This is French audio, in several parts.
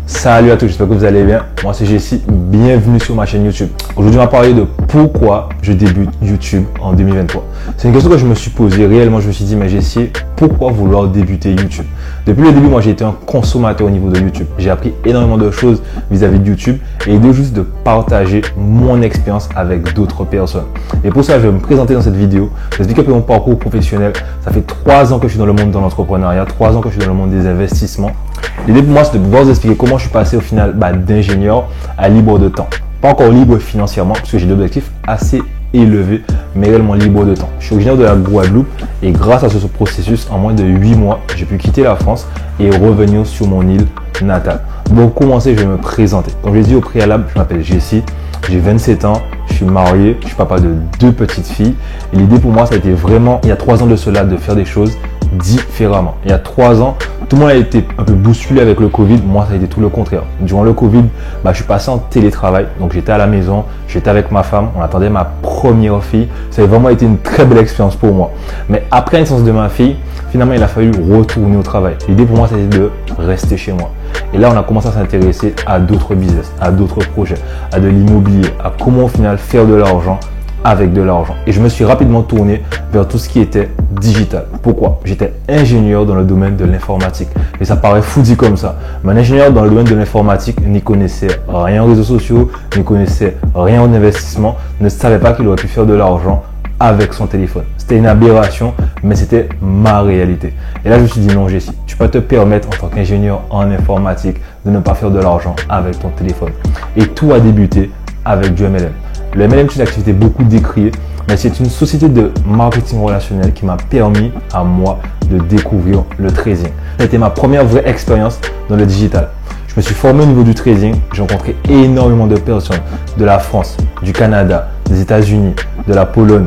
Salut à tous, j'espère que vous allez bien. Moi c'est Jessie, bienvenue sur ma chaîne YouTube. Aujourd'hui on va parler de pourquoi je débute YouTube en 2023. C'est une question que je me suis posée réellement, je me suis dit mais Jessie, pourquoi vouloir débuter YouTube? Depuis le début, moi j'ai été un consommateur au niveau de YouTube. J'ai appris énormément de choses vis-à-vis de YouTube et l'idée juste de partager mon expérience avec d'autres personnes. Et pour ça, je vais me présenter dans cette vidéo, expliquer un peu mon parcours professionnel. Ça fait 3 ans que je suis dans le monde de l'entrepreneuriat, 3 ans que je suis dans le monde des investissements. L'idée pour moi, c'est de pouvoir vous expliquer comment je suis passé au final d'ingénieur à libre de temps. Pas encore libre financièrement, parce que j'ai des objectifs assez élevés, mais réellement libre de temps. Je suis originaire de la Guadeloupe et grâce à ce processus, en moins de 8 mois, j'ai pu quitter la France et revenir sur mon île natale. Pour commencer, je vais me présenter. Comme je l'ai dit au préalable, je m'appelle Jessie, j'ai 27 ans, je suis marié, je suis papa de 2 petites filles. Et l'idée pour moi, ça a été vraiment, il y a 3 ans de cela, de faire des choses différemment. Il y a 3 ans, tout le monde a été un peu bousculé avec le Covid. Moi, ça a été tout le contraire. Durant le Covid, je suis passé en télétravail. Donc, j'étais à la maison, j'étais avec ma femme. On attendait ma première fille. Ça a vraiment été une très belle expérience pour moi. Mais après la naissance de ma fille, finalement, il a fallu retourner au travail. L'idée pour moi, c'était de rester chez moi. Et là, on a commencé à s'intéresser à d'autres business, à d'autres projets, à de l'immobilier, à comment au final faire de l'argent avec de l'argent. Et je me suis rapidement tourné vers tout ce qui était digital. Pourquoi? J'étais ingénieur dans le domaine de l'informatique. Et ça paraît fou dit comme ça. Mais un ingénieur dans le domaine de l'informatique n'y connaissait rien aux réseaux sociaux, n'y connaissait rien en investissement, ne savait pas qu'il aurait pu faire de l'argent avec son téléphone. C'était une aberration, mais c'était ma réalité. Et là, je me suis dit non, Jessie, tu peux te permettre en tant qu'ingénieur en informatique de ne pas faire de l'argent avec ton téléphone. Et tout a débuté avec du MLM. Le MLM, c'est une activité beaucoup décriée, mais c'est une société de marketing relationnel qui m'a permis à moi de découvrir le trading. Ça a été ma première vraie expérience dans le digital. Je me suis formé au niveau du trading, j'ai rencontré énormément de personnes de la France, du Canada, des États-Unis, de la Pologne,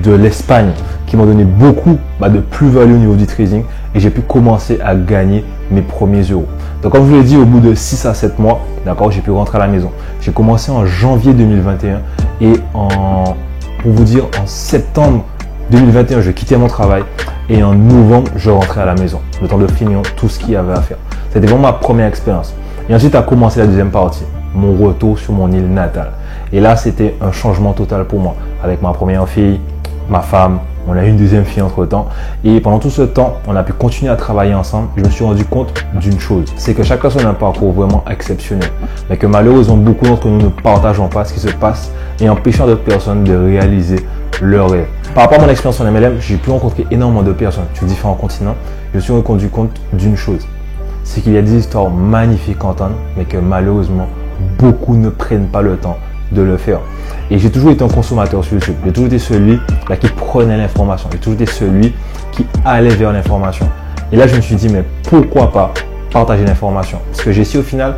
de l'Espagne qui m'ont donné beaucoup de plus-value au niveau du trading et j'ai pu commencer à gagner mes premiers euros. Donc comme je vous l'ai dit, au bout de 6 à 7 mois, d'accord, j'ai pu rentrer à la maison. J'ai commencé en janvier 2021 et pour vous dire, en septembre 2021, je quittais mon travail et en novembre, je rentrais à la maison. Le temps de finir tout ce qu'il y avait à faire. C'était vraiment ma première expérience. Et ensuite a commencé la deuxième partie, mon retour sur mon île natale. Et là, c'était un changement total pour moi. Avec ma première fille, ma femme, on a eu une deuxième fille entre temps. Et pendant tout ce temps, on a pu continuer à travailler ensemble. Je me suis rendu compte d'une chose, c'est que chaque personne a un parcours vraiment exceptionnel. Mais que malheureusement, beaucoup d'entre nous ne partageons pas ce qui se passe et empêchant d'autres personnes de réaliser leurs rêves. Par rapport à mon expérience en MLM, j'ai pu rencontrer énormément de personnes sur différents continents. Je me suis rendu compte d'une chose, c'est qu'il y a des histoires magnifiques à entendre, mais que malheureusement, beaucoup ne prennent pas le temps de le faire. Et j'ai toujours été un consommateur sur YouTube. J'ai toujours été celui qui prenait l'information. J'ai toujours été celui qui allait vers l'information. Et là, je me suis dit, mais pourquoi pas partager l'information? Parce que j'ai su au final,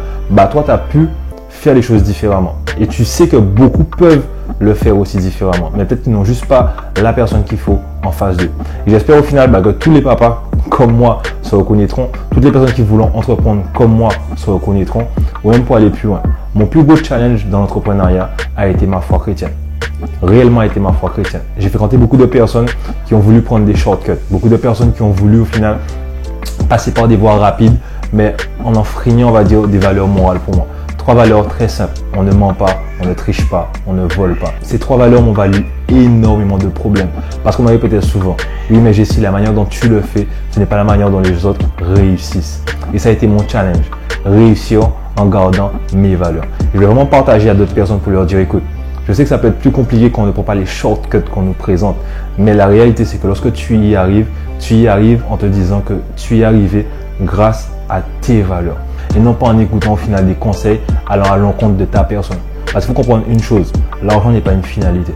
toi, tu as pu faire les choses différemment. Et tu sais que beaucoup peuvent le faire aussi différemment. Mais peut-être qu'ils n'ont juste pas la personne qu'il faut en face d'eux. Et j'espère au final que tous les papas comme moi se reconnaîtront. Toutes les personnes qui voulont entreprendre comme moi se reconnaîtront. Ou même pour aller plus loin. Mon plus beau challenge dans l'entrepreneuriat a été ma foi chrétienne. Réellement a été ma foi chrétienne. J'ai fréquenté beaucoup de personnes qui ont voulu prendre des shortcuts. Beaucoup de personnes qui ont voulu au final passer par des voies rapides, mais en enfreignant, on va dire, des valeurs morales pour moi. 3 valeurs très simples. On ne ment pas, on ne triche pas, on ne vole pas. Ces 3 valeurs m'ont valu énormément de problèmes. Parce qu'on m'a répété souvent, oui mais Jessie, la manière dont tu le fais, ce n'est pas la manière dont les autres réussissent. Et ça a été mon challenge. Réussir en gardant mes valeurs. Je vais vraiment partager à d'autres personnes pour leur dire, écoute, je sais que ça peut être plus compliqué quand on ne prend pas les shortcuts qu'on nous présente. Mais la réalité, c'est que lorsque tu y arrives en te disant que tu y es arrivé grâce à tes valeurs. Et non pas en écoutant au final des conseils allant à l'encontre de ta personne. Parce qu'il faut comprendre une chose, l'argent n'est pas une finalité.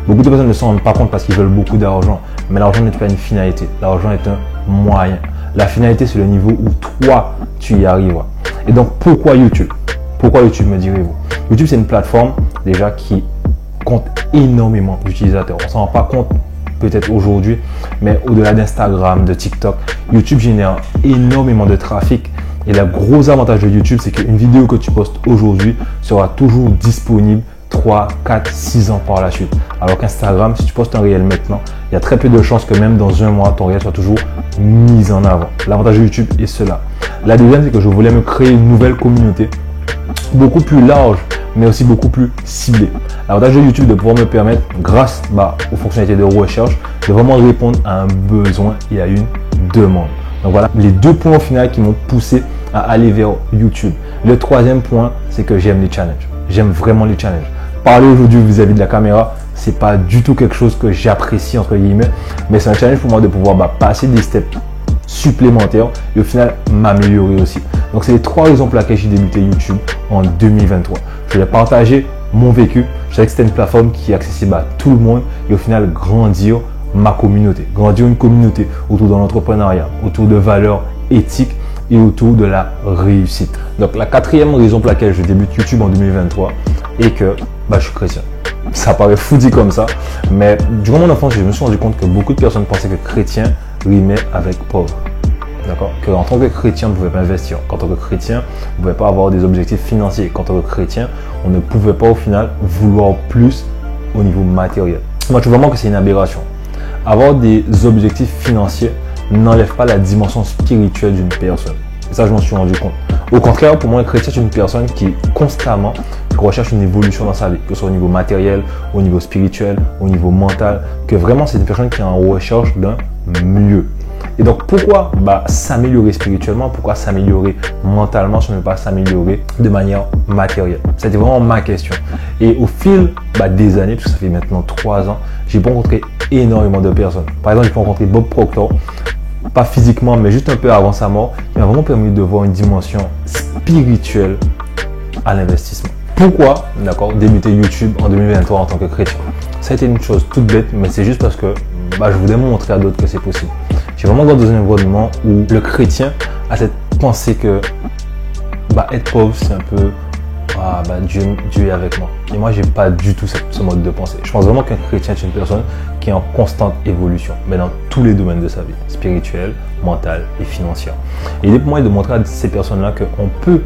Beaucoup de personnes ne s'en rendent pas compte parce qu'ils veulent beaucoup d'argent. Mais l'argent n'est pas une finalité. L'argent est un moyen. La finalité, c'est le niveau où toi, tu y arriveras. Et donc, pourquoi YouTube? Pourquoi YouTube, me direz-vous? YouTube, c'est une plateforme déjà qui compte énormément d'utilisateurs. On ne s'en rend pas compte peut-être aujourd'hui, mais au-delà d'Instagram, de TikTok, YouTube génère énormément de trafic. Et le gros avantage de YouTube, c'est qu'une vidéo que tu postes aujourd'hui sera toujours disponible 3, 4, 6 ans par la suite. Alors qu'Instagram, si tu postes un réel maintenant, il y a très peu de chances que même dans un mois, ton réel soit toujours mis en avant. L'avantage de YouTube est cela. La deuxième, c'est que je voulais me créer une nouvelle communauté beaucoup plus large, mais aussi beaucoup plus ciblée. L'avantage de YouTube de pouvoir me permettre, grâce aux fonctionnalités de recherche, de vraiment répondre à un besoin et à une demande. Donc voilà les deux points au final qui m'ont poussé à aller vers YouTube. Le troisième point, c'est que j'aime les challenges. J'aime vraiment les challenges. Parler aujourd'hui vis-à-vis de la caméra, c'est pas du tout quelque chose que j'apprécie entre guillemets, mais c'est un challenge pour moi de pouvoir passer des steps supplémentaires et au final m'améliorer aussi. Donc c'est les trois raisons pour lesquelles j'ai débuté YouTube en 2023. Je voulais partager mon vécu. Je savais que c'était une plateforme qui est accessible à tout le monde et au final grandir ma communauté. Grandir une communauté autour de l'entrepreneuriat, autour de valeurs éthiques et autour de la réussite. Donc la quatrième raison pour laquelle je débute YouTube en 2023 est que je suis chrétien. Ça paraît fou dit comme ça, mais durant mon enfance, je me suis rendu compte que beaucoup de personnes pensaient que chrétien rimait avec pauvre. D'accord? Qu'en tant que chrétien, on ne pouvait pas investir. Qu'en tant que chrétien, on ne pouvait pas avoir des objectifs financiers. Qu'en tant que chrétien, on ne pouvait pas au final vouloir plus au niveau matériel. Moi, je trouve vraiment que c'est une aberration. Avoir des objectifs financiers n'enlève pas la dimension spirituelle d'une personne. Et ça, je m'en suis rendu compte. Au contraire, pour moi, un chrétien, c'est une personne qui constamment recherche une évolution dans sa vie, que ce soit au niveau matériel, au niveau spirituel, au niveau mental, que vraiment, c'est une personne qui est en recherche d'un mieux. Et donc, pourquoi s'améliorer spirituellement, pourquoi s'améliorer mentalement si on ne veut pas s'améliorer de manière matérielle? C'était vraiment ma question. Et au fil des années, puisque ça fait maintenant 3 ans, j'ai rencontré énormément de personnes. Par exemple, j'ai rencontré Bob Proctor, pas physiquement, mais juste un peu avant sa mort, qui m'a vraiment permis de voir une dimension spirituelle à l'investissement. Pourquoi, débuter YouTube en 2023 en tant que chrétien? Ça a été une chose toute bête, mais c'est juste parce que je voulais montrer à d'autres que c'est possible. J'ai vraiment grandi dans un environnement où le chrétien a cette pensée que être pauvre, c'est un peu Dieu est avec moi. Et moi, j'ai pas du tout ce mode de pensée. Je pense vraiment qu'un chrétien est une personne qui est en constante évolution, mais dans tous les domaines de sa vie, spirituel, mental et financière. Et l'idée pour moi est de montrer à ces personnes-là qu'on peut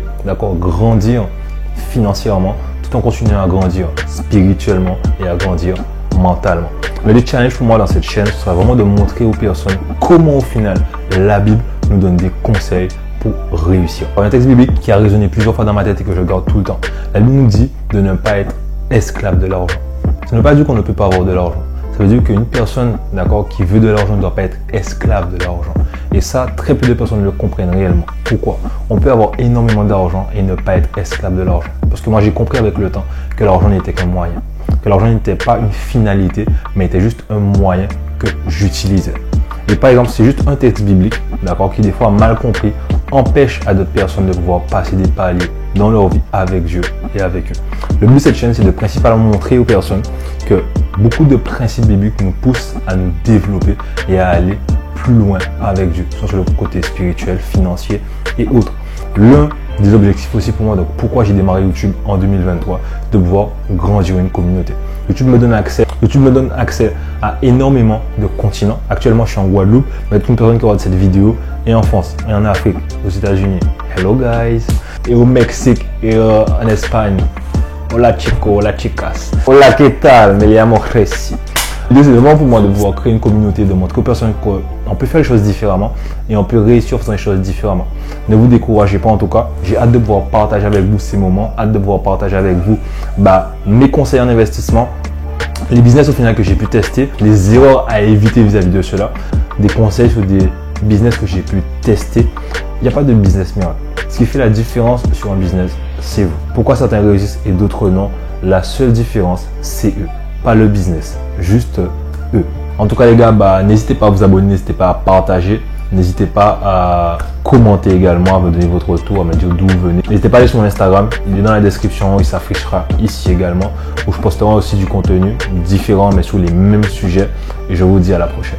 grandir financièrement tout en continuant à grandir spirituellement et à grandir mentalement. Mais le challenge pour moi dans cette chaîne, ce sera vraiment de montrer aux personnes comment au final la Bible nous donne des conseils pour réussir. Un texte biblique qui a résonné plusieurs fois dans ma tête et que je garde tout le temps. La Bible nous dit de ne pas être esclave de l'argent. Ça ne veut pas dire qu'on ne peut pas avoir de l'argent. Ça veut dire qu'une personne qui veut de l'argent ne doit pas être esclave de l'argent. Et ça, très peu de personnes le comprennent réellement. Pourquoi? On peut avoir énormément d'argent et ne pas être esclave de l'argent. Parce que moi, j'ai compris avec le temps que l'argent n'était qu'un moyen. Que l'argent n'était pas une finalité, mais était juste un moyen que j'utilisais. Et par exemple, c'est juste un texte biblique, qui des fois mal compris, empêche à d'autres personnes de pouvoir passer des paliers dans leur vie avec Dieu et avec eux. Le but de cette chaîne, c'est de principalement montrer aux personnes que beaucoup de principes bibliques nous poussent à nous développer et à aller plus loin avec Dieu, soit sur le côté spirituel, financier et autres. L'un des objectifs aussi pour moi, donc pourquoi j'ai démarré YouTube en 2023, de pouvoir grandir une communauté. YouTube me donne accès à énormément de continents. Actuellement, je suis en Guadeloupe, mais toute une personne qui regarde cette vidéo est en France, et en Afrique, aux États-Unis. Hello guys! Et au Mexique, et en Espagne. Hola chicos, hola chicas. Hola, ¿qué tal? Me llamo Jesse. L'idée, c'est vraiment pour moi de pouvoir créer une communauté, de montrer aux personnes qu'on peut faire les choses différemment et on peut réussir en faisant les choses différemment. Ne vous découragez pas en tout cas. J'ai hâte de pouvoir partager avec vous ces moments, hâte de pouvoir partager avec vous mes conseils en investissement, les business au final que j'ai pu tester, les erreurs à éviter vis-à-vis de cela, des conseils sur des business que j'ai pu tester. Il n'y a pas de business miracle. Ce qui fait la différence sur un business, c'est vous. Pourquoi certains réussissent et d'autres non? La seule différence, c'est eux. Pas le business, juste eux. En tout cas les gars, n'hésitez pas à vous abonner, n'hésitez pas à partager, n'hésitez pas à commenter également, à me donner votre retour, à me dire d'où vous venez. N'hésitez pas à aller sur mon Instagram, il est dans la description, il s'affichera ici également, où je posterai aussi du contenu différent mais sur les mêmes sujets. Et je vous dis à la prochaine.